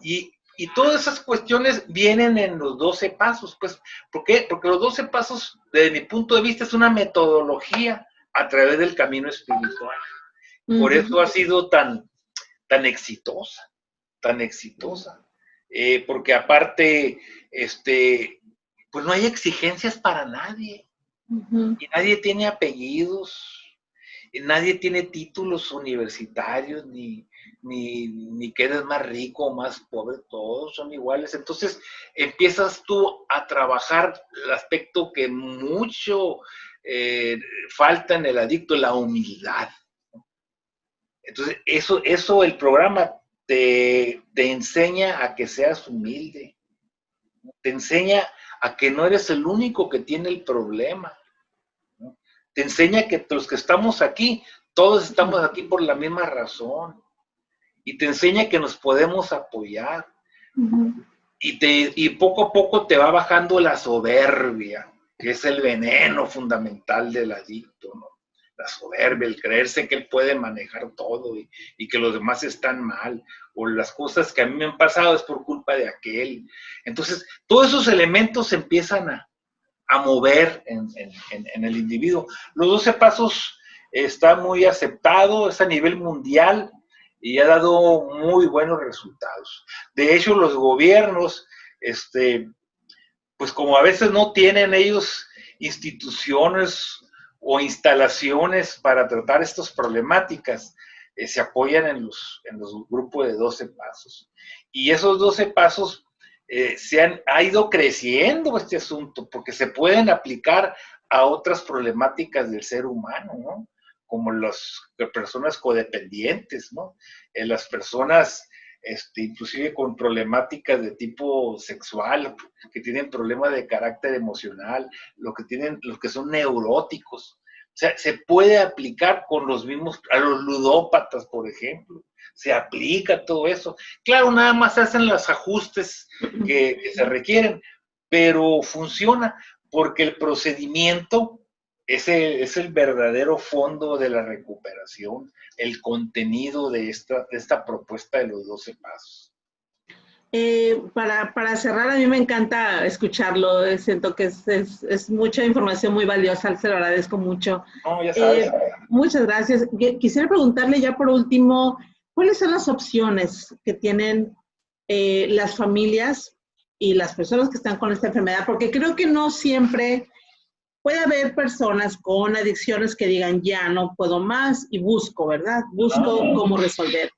Y todas esas cuestiones vienen en los 12 pasos. Pues, ¿por qué? Porque los 12 pasos, desde mi punto de vista, es una metodología a través del camino espiritual. Por eso ha sido tan exitosa, tan exitosa. Porque aparte, pues no hay exigencias para nadie. Y nadie tiene apellidos, y nadie tiene títulos universitarios, ni que eres más rico o más pobre, todos son iguales. Entonces empiezas tú a trabajar el aspecto que mucho falta en el adicto, la humildad. Entonces eso el programa te enseña a que seas humilde, te enseña a que no eres el único que tiene el problema, ¿no? Te enseña que los que estamos aquí, todos estamos aquí por la misma razón, y te enseña que nos podemos apoyar, y poco a poco te va bajando la soberbia, que es el veneno fundamental del adicto, ¿no? La soberbia, el creerse que él puede manejar todo y que los demás están mal, o las cosas que a mí me han pasado es por culpa de aquel. Entonces, todos esos elementos empiezan a mover en el individuo. Los 12 pasos está muy aceptado, es a nivel mundial y ha dado muy buenos resultados. De hecho, los gobiernos, pues como a veces no tienen ellos instituciones o instalaciones para tratar estas problemáticas, se apoyan en los grupos de 12 pasos. Y esos 12 pasos ha ido creciendo este asunto, porque se pueden aplicar a otras problemáticas del ser humano, ¿no? Como las personas codependientes, ¿no? Las personas, inclusive con problemáticas de tipo sexual, que tienen problemas de carácter emocional, los que son neuróticos. O sea, se puede aplicar con los mismos, a los ludópatas, por ejemplo. Se aplica todo eso. Claro, nada más se hacen los ajustes que se requieren, pero funciona porque el procedimiento es el verdadero fondo de la recuperación, el contenido de esta propuesta de los 12 pasos. Para cerrar, a mí me encanta escucharlo, siento que es mucha información muy valiosa, se lo agradezco mucho. No, ya sabes. Muchas gracias. Quisiera preguntarle ya por último, ¿cuáles son las opciones que tienen las familias y las personas que están con esta enfermedad? Porque creo que no siempre puede haber personas con adicciones que digan, ya no puedo más y busco, ¿verdad? Busco cómo resolver.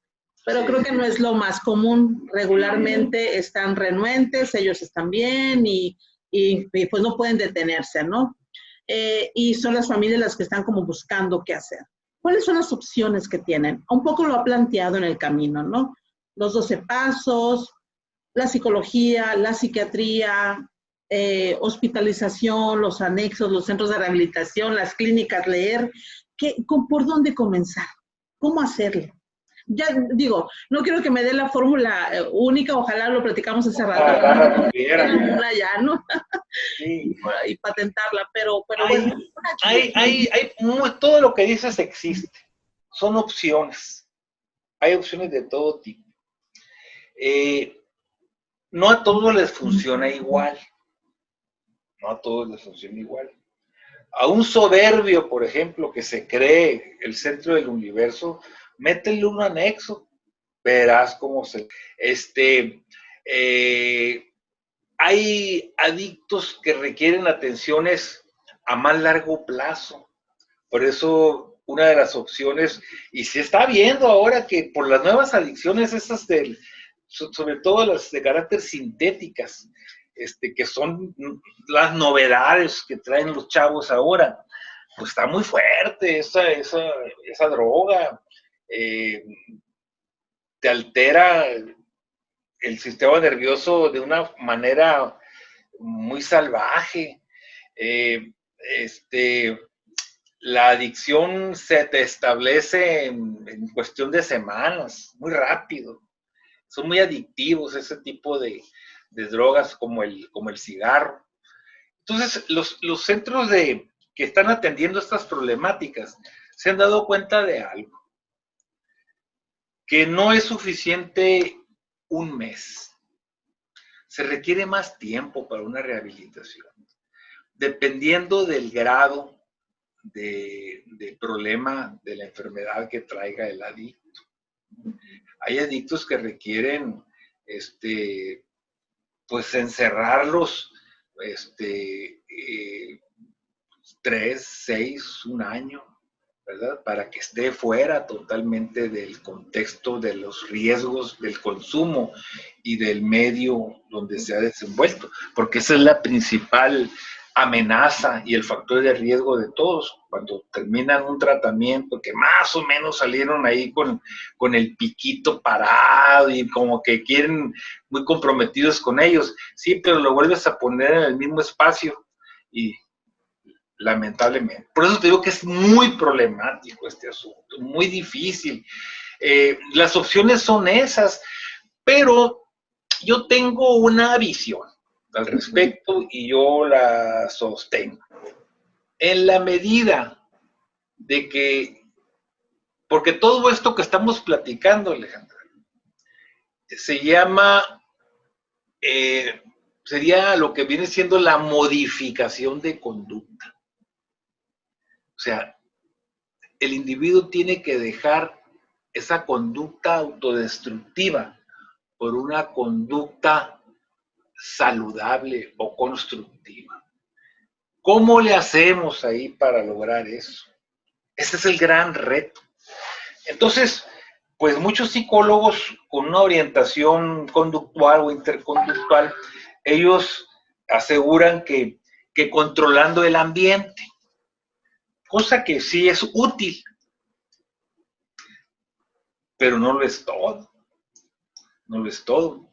Pero creo que no es lo más común. Regularmente están renuentes, ellos están bien y pues no pueden detenerse, ¿no? Y son las familias las que están como buscando qué hacer. ¿Cuáles son las opciones que tienen? Un poco lo ha planteado en el camino, ¿no? Los 12 pasos, la psicología, la psiquiatría, hospitalización, los anexos, los centros de rehabilitación, las clínicas, leer. ¿Por dónde comenzar? ¿Cómo hacerlo? Ya digo, no quiero que me dé la fórmula única, ojalá lo platicamos hace rato. Una ya, ¿no? Sí. Y patentarla, pero bueno. Todo lo que dices existe. Son opciones. Hay opciones de todo tipo. No a todos les funciona igual. No a todos les funciona igual. A un soberbio, por ejemplo, que se cree el centro del universo, métele un anexo, verás cómo se... hay adictos que requieren atenciones a más largo plazo. Por eso, una de las opciones, y se está viendo ahora que por las nuevas adicciones, esas sobre todo las de carácter sintéticas, que son las novedades que traen los chavos ahora, pues está muy fuerte esa droga. Te altera el sistema nervioso de una manera muy salvaje. La adicción se te establece en cuestión de semanas, muy rápido. Son muy adictivos ese tipo de drogas como el cigarro. Entonces, los centros que están atendiendo estas problemáticas se han dado cuenta de algo, que no es suficiente un mes. Se requiere más tiempo para una rehabilitación, dependiendo del grado de problema de la enfermedad que traiga el adicto. Hay adictos que requieren, pues, encerrarlos, 3, 6, un año, ¿verdad? Para que esté fuera totalmente del contexto de los riesgos del consumo y del medio donde se ha desenvuelto, porque esa es la principal amenaza y el factor de riesgo de todos. Cuando terminan un tratamiento que más o menos salieron ahí con el piquito parado y como que quieren muy comprometidos con ellos, sí, pero lo vuelves a poner en el mismo espacio y lamentablemente. Por eso te digo que es muy problemático este asunto, muy difícil. Las opciones son esas, pero yo tengo una visión al respecto y yo la sostengo. En la medida de que, porque todo esto que estamos platicando, Alejandra, se llama, sería lo que viene siendo la modificación de conducta. O sea, el individuo tiene que dejar esa conducta autodestructiva por una conducta saludable o constructiva. ¿Cómo le hacemos ahí para lograr eso? Ese es el gran reto. Entonces, pues muchos psicólogos con una orientación conductual o interconductual, ellos aseguran que controlando el ambiente, cosa que sí es útil, pero no lo es todo, no lo es todo.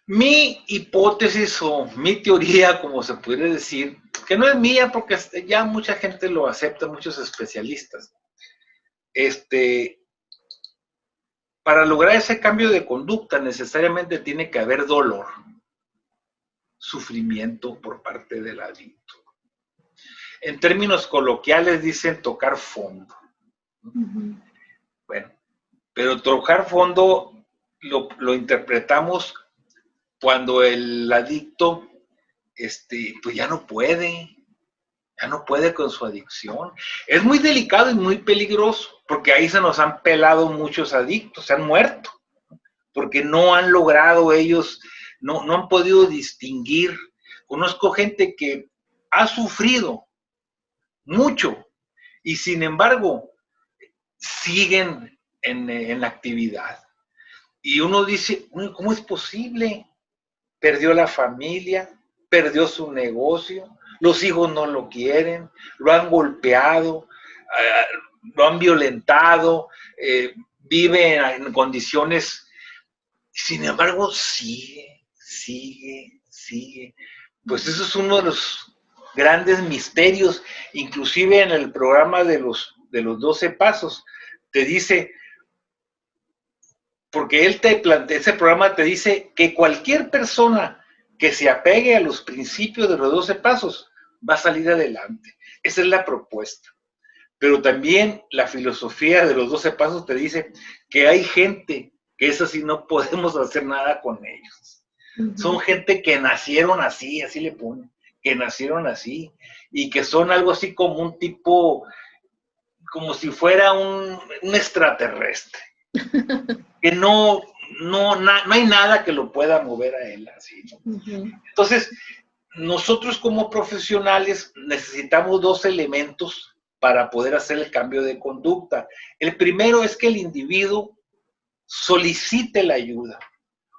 Mi hipótesis o mi teoría, como se puede decir, que no es mía porque ya mucha gente lo acepta, muchos especialistas, para lograr ese cambio de conducta necesariamente tiene que haber dolor, sufrimiento por parte del adicto. En términos coloquiales dicen tocar fondo. Uh-huh. Bueno, pero tocar fondo lo interpretamos cuando el adicto pues ya no puede con su adicción. Es muy delicado y muy peligroso, porque ahí se nos han pelado muchos adictos, se han muerto, porque no han logrado ellos, no han podido distinguir. Conozco gente que ha sufrido mucho y sin embargo siguen en la actividad. Y uno dice, ¿cómo es posible? Perdió la familia, perdió su negocio, los hijos no lo quieren, lo han golpeado, lo han violentado, vive en condiciones, sin embargo sigue. Pues eso es uno de los grandes misterios, inclusive en el programa de los 12 pasos, te dice, porque ese programa te dice que cualquier persona que se apegue a los principios de los 12 pasos va a salir adelante. Esa es la propuesta. Pero también la filosofía de los 12 pasos te dice que hay gente que eso sí no podemos hacer nada con ellos. Uh-huh. Son gente que nacieron así le ponen, que nacieron así, y que son algo así como un tipo, como si fuera un extraterrestre. Que no hay nada que lo pueda mover a él así, ¿no? Uh-huh. Entonces, nosotros como profesionales necesitamos dos elementos para poder hacer el cambio de conducta. El primero es que el individuo solicite la ayuda,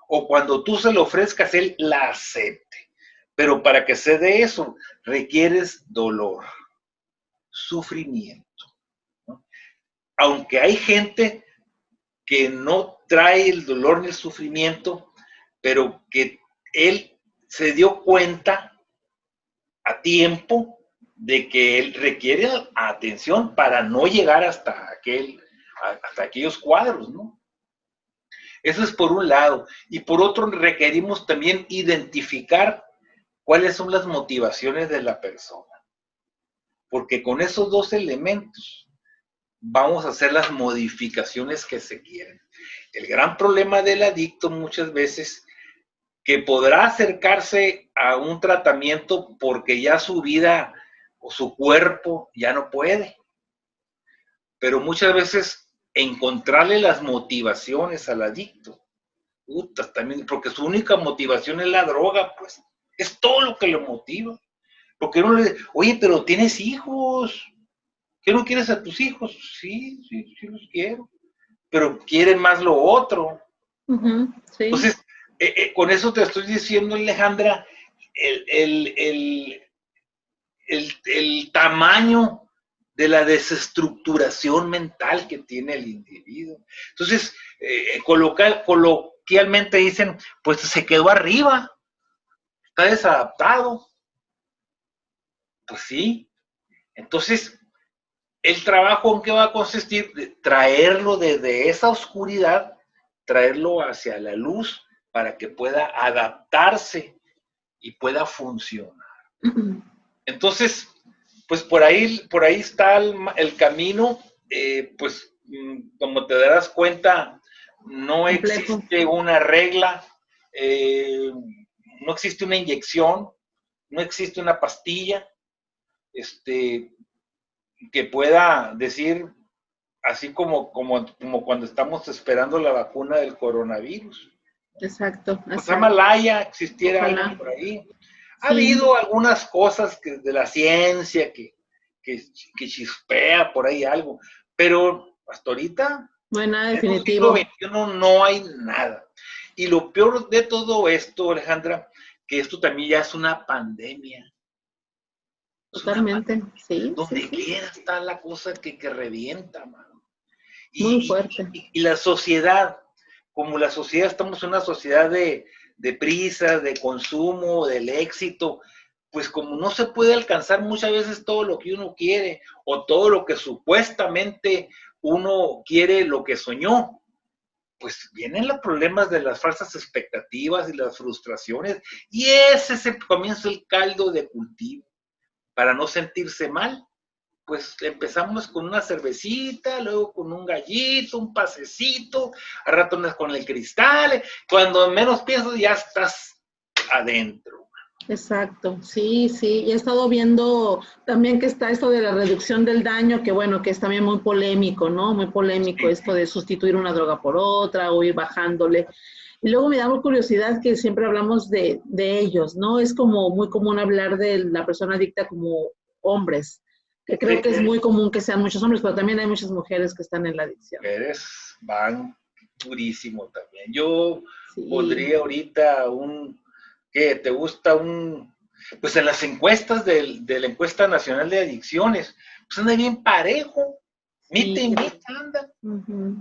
o cuando tú se lo ofrezcas, él la acepte. Pero para que se dé eso, requieres dolor, sufrimiento, ¿no? Aunque hay gente que no trae el dolor ni el sufrimiento, pero que él se dio cuenta a tiempo de que él requiere atención para no llegar hasta aquellos cuadros, ¿no? Eso es por un lado. Y por otro, requerimos también identificar cuáles son las motivaciones de la persona. Porque con esos dos elementos vamos a hacer las modificaciones que se quieren. El gran problema del adicto muchas veces que podrá acercarse a un tratamiento porque ya su vida o su cuerpo ya no puede. Pero muchas veces encontrarle las motivaciones al adicto, también, porque su única motivación es la droga, pues, es todo lo que lo motiva. Porque uno le dice, oye, pero tienes hijos, ¿qué no quieres a tus hijos? Sí los quiero, pero quieren más lo otro. Uh-huh, sí. Entonces, con eso te estoy diciendo, Alejandra, el tamaño de la desestructuración mental que tiene el individuo. Entonces, coloquialmente dicen, pues se quedó arriba, está desadaptado. Pues sí. Entonces, el trabajo en qué va a consistir, de traerlo desde esa oscuridad, traerlo hacia la luz para que pueda adaptarse y pueda funcionar. Entonces, pues por ahí está el camino, pues como te darás cuenta, no existe una regla, no existe una inyección, no existe una pastilla, que pueda decir, así como cuando estamos esperando la vacuna del coronavirus. Exacto. Ojalá existiera algo por ahí. Ha habido algunas cosas de la ciencia que chispea por ahí algo, pero hasta ahorita No hay nada En un siglo definitivo. XXI no hay nada. Y lo peor de todo esto, Alejandra, que esto también ya es una pandemia. Es una Totalmente. pandemia. Sí, sí, Donde sí. quiera está la cosa que revienta, mano. Muy Y, fuerte. y la sociedad, como la sociedad, estamos en una sociedad de prisa, de consumo, del éxito, pues como no se puede alcanzar muchas veces todo lo que uno quiere o todo lo que supuestamente uno quiere, lo que soñó, pues vienen los problemas de las falsas expectativas y las frustraciones y ese es el comienzo, el caldo de cultivo para no sentirse mal. Pues empezamos con una cervecita, luego con un gallito, un pasecito, a rato con el cristal, cuando menos piensas ya estás adentro. Exacto, sí, sí. Y he estado viendo también que está esto de la reducción del daño, que bueno, que es también muy polémico, ¿no? Muy polémico Sí, esto de sustituir una droga por otra o ir bajándole. Y luego me da curiosidad que siempre hablamos de ellos, ¿no? Es como muy común hablar de la persona adicta como hombres, que creo sí, que es muy común que sean muchos hombres, pero también hay muchas mujeres que están en la adicción. mujeres van durísimo también. Yo Sí, pondría ahorita ¿qué? ¿Te gusta pues en las encuestas de la encuesta nacional de adicciones, pues anda bien parejo, sí. mita y mita anda. Uh-huh.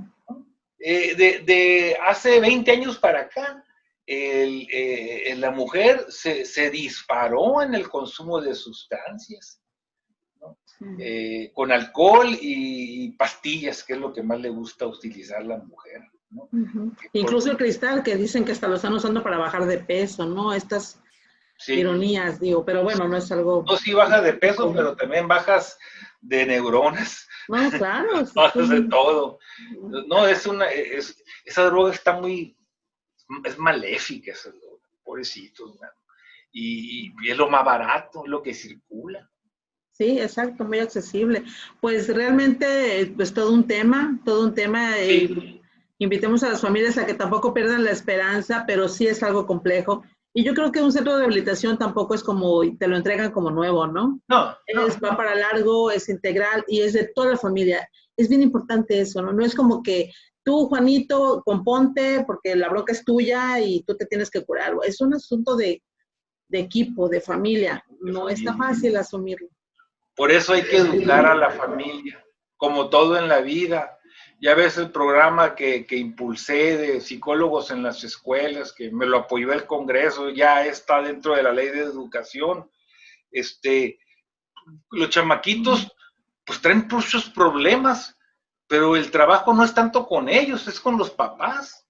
De hace 20 años para acá, la mujer se disparó en el consumo de sustancias, ¿no? Sí. Con alcohol y pastillas, que es lo que más le gusta utilizar la mujer, ¿no? Uh-huh. Por, Incluso el cristal, que dicen que hasta lo están usando para bajar de peso, ¿no? Estas sí, ironías, digo, pero bueno, no es algo no, sí bajas de peso, típico. pero también bajas de neuronas, No, claro, es bajas de un, todo. No, esa droga está es maléfica, esa droga, pobrecitos, ¿no? Y es lo más barato, es lo que circula. sí, exacto, muy accesible. Pues realmente, pues todo un tema. Sí, Invitemos a las familias a que tampoco pierdan la esperanza, pero sí es algo complejo. Y yo creo que un centro de rehabilitación tampoco es como, te lo entregan como nuevo, ¿no? no, no, Va para largo, es integral y es de toda la familia. Es bien importante eso, ¿no? No es como que tú, Juanito, componte porque la bronca es tuya y tú te tienes que curar. Es un asunto de equipo, de familia. de No está familia. fácil asumirlo. Por eso hay que educar a la familia, como todo en la vida. Ya ves el programa que impulsé de psicólogos en las escuelas, que me lo apoyó el Congreso, ya está dentro de la ley de educación. Este, los chamaquitos pues traen muchos problemas, pero el trabajo no es tanto con ellos, es con los papás,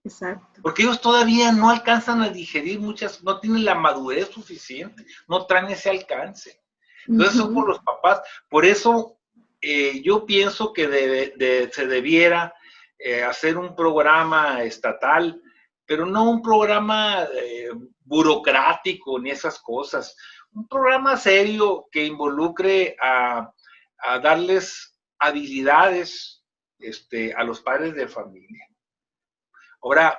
Exacto. porque ellos todavía no alcanzan a digerir no tienen la madurez suficiente, no traen ese alcance. Entonces son Uh-huh. por los papás. Por eso yo pienso que se debiera hacer un programa estatal, pero no un programa burocrático ni esas cosas. Un programa serio que involucre a darles habilidades a los padres de familia. Ahora,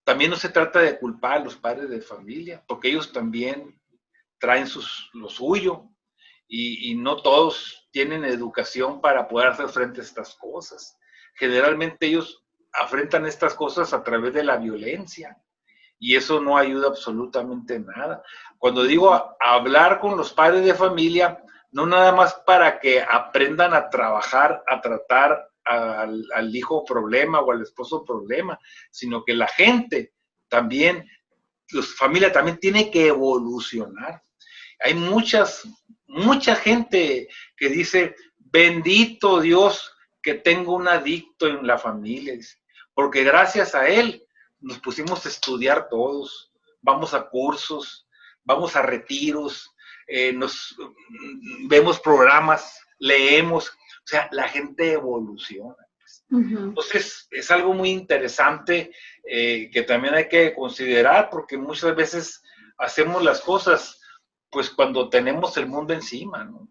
también no se trata de culpar a los padres de familia, porque ellos también traen lo suyo y no todos tienen educación para poder hacer frente a estas cosas. Generalmente ellos afrentan estas cosas a través de la violencia y eso no ayuda absolutamente nada. Cuando digo hablar con los padres de familia, no nada más para que aprendan a trabajar, a tratar al hijo problema o al esposo problema, sino que la gente también, la familia también tiene que evolucionar. Hay mucha gente que dice, bendito Dios que tengo un adicto en la familia, porque gracias a él nos pusimos a estudiar todos, vamos a cursos, vamos a retiros, nos vemos programas, leemos, o sea, la gente evoluciona. Uh-huh. Entonces, es algo muy interesante que también hay que considerar porque muchas veces hacemos las cosas pues cuando tenemos el mundo encima, ¿no?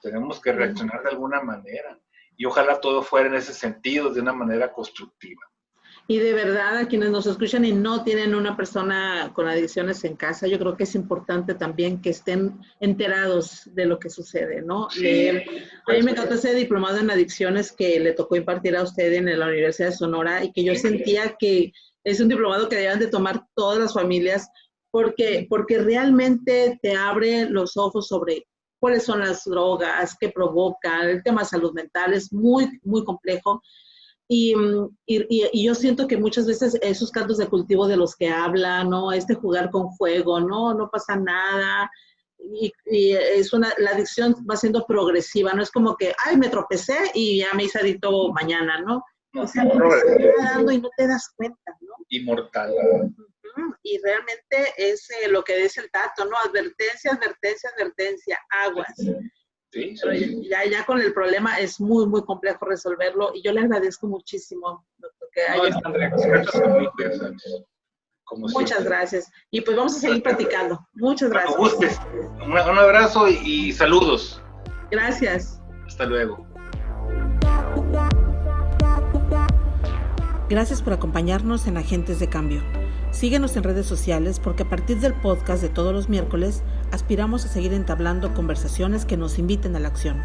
Tenemos que Sí. reaccionar de alguna manera y ojalá todo fuera en ese sentido, de una manera constructiva. Y de verdad, a quienes nos escuchan y no tienen una persona con adicciones en casa, yo creo que es importante también que estén enterados de lo que sucede, ¿no? Sí, Leer. A mí me pues, encantó ese diplomado en adicciones que le tocó impartir a usted en la Universidad de Sonora y que yo sentía que es un diplomado que debían de tomar todas las familias porque realmente te abre los ojos sobre cuáles son las drogas, qué provocan, el tema de salud mental es muy, muy complejo. Y yo siento que muchas veces esos cantos de cultivo de los que hablan, ¿no? Jugar con fuego, no pasa nada. Y la adicción va siendo progresiva, no es como que, ay, me tropecé y ya me hice adicto mañana, ¿no? O sea, se va dando y no te das cuenta, ¿no? Inmortal. Y realmente es lo que dice el Tato, ¿no? Advertencia, advertencia, advertencia, aguas. Sí, pero ya con el problema es muy, muy complejo resolverlo y yo le agradezco muchísimo, doctor, que haya... muy interesantes. Muchas gracias. Y pues vamos a seguir platicando. Muchas gracias. Cuando gustes. Un abrazo y saludos. Gracias. Hasta luego. Gracias por acompañarnos en Agentes de Cambio. Síguenos en redes sociales porque a partir del podcast de todos los miércoles aspiramos a seguir entablando conversaciones que nos inviten a la acción.